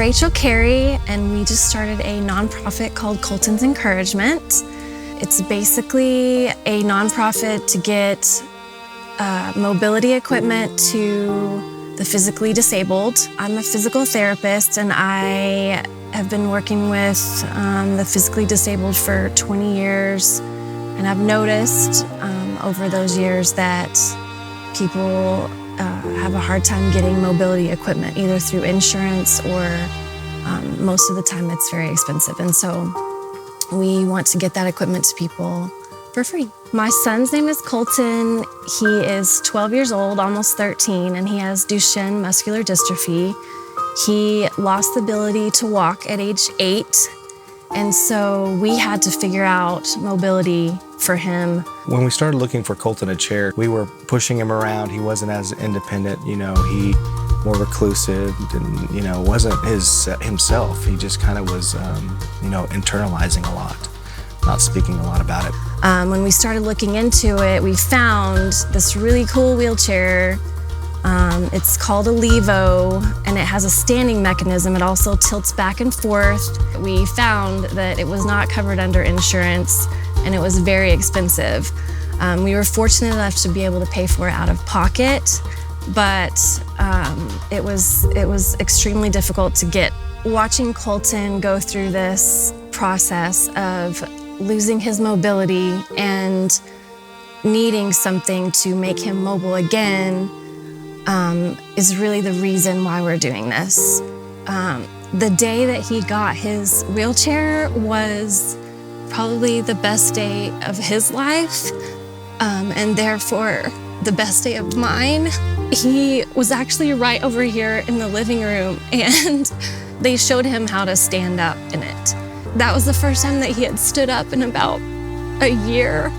Rachel Carey, and we just started a nonprofit called Colton's Encouragement. It's basically a nonprofit to get mobility equipment to the physically disabled. I'm a physical therapist, and I have been working with the physically disabled for 20 years, and I've noticed over those years that people have a hard time getting mobility equipment, either through insurance or most of the time it's very expensive. And so we want to get that equipment to people for free. My son's name is Colton. He is 12 years old, almost 13, and he has Duchenne muscular dystrophy. He lost the ability to walk at age 8, and so we had to figure out mobility for him. When we started looking for Colton a chair, we were pushing him around. He wasn't as independent, he more reclusive and, wasn't himself. He just kind of was, internalizing a lot, not speaking a lot about it. When we started looking into it, we found this really cool wheelchair. It's called a Levo, and it has a standing mechanism. It also tilts back and forth. We found that it was not covered under insurance, and it was very expensive. We were fortunate enough to be able to pay for it out of pocket, but it was extremely difficult to get. Watching Colton go through this process of losing his mobility and needing something to make him mobile again is really the reason why we're doing this. The day that he got his wheelchair was probably the best day of his life, and therefore the best day of mine. He was actually right over here in the living room, and they showed him how to stand up in it. That was the first time that he had stood up in about a year.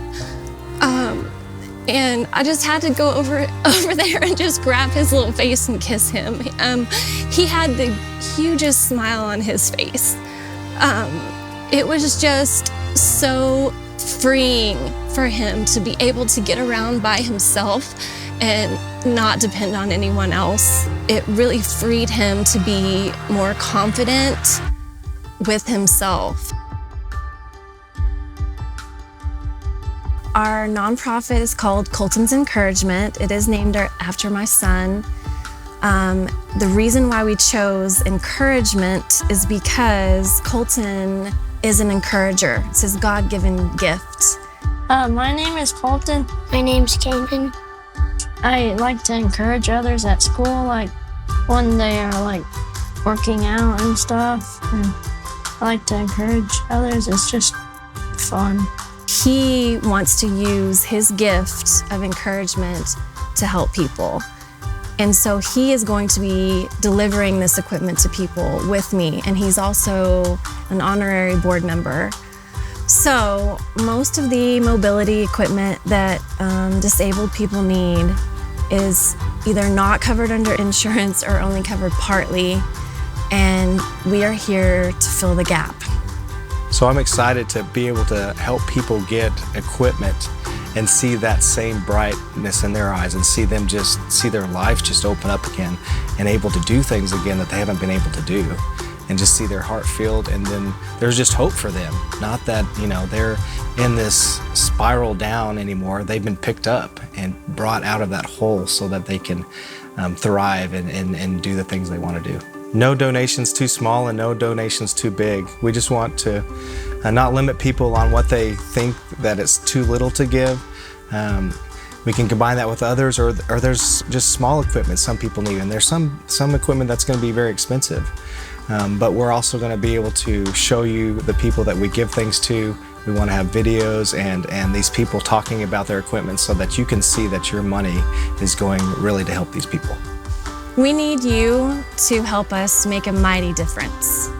And I just had to go over there and just grab his little face and kiss him. He had the hugest smile on his face. It was just so freeing for him to be able to get around by himself and not depend on anyone else. It really freed him to be more confident with himself. Our nonprofit is called Colton's Encouragement. It is named after my son. The reason why we chose encouragement is because Colton is an encourager. It's his God-given gift. My name is Colton. My name's Caden. I like to encourage others at school, like when they are working out and stuff. And I like to encourage others. It's just fun. He wants to use his gift of encouragement to help people. And so he is going to be delivering this equipment to people with me, and he's also an honorary board member. So most of the mobility equipment that disabled people need is either not covered under insurance or only covered partly, and we are here to fill the gap. So I'm excited to be able to help people get equipment and see that same brightness in their eyes and see their life just open up again and able to do things again that they haven't been able to do, and just see their heart filled, and then there's just hope for them. Not that, they're in this spiral down anymore. They've been picked up and brought out of that hole so that they can thrive and do the things they want to do. No donations too small and no donations too big. We just want to not limit people on what they think that it's too little to give. We can combine that with others, or there's just small equipment some people need, and there's some equipment that's going to be very expensive. But we're also going to be able to show you the people that we give things to. We want to have videos and these people talking about their equipment so that you can see that your money is going really to help these people. We need you to help us make a mighty difference.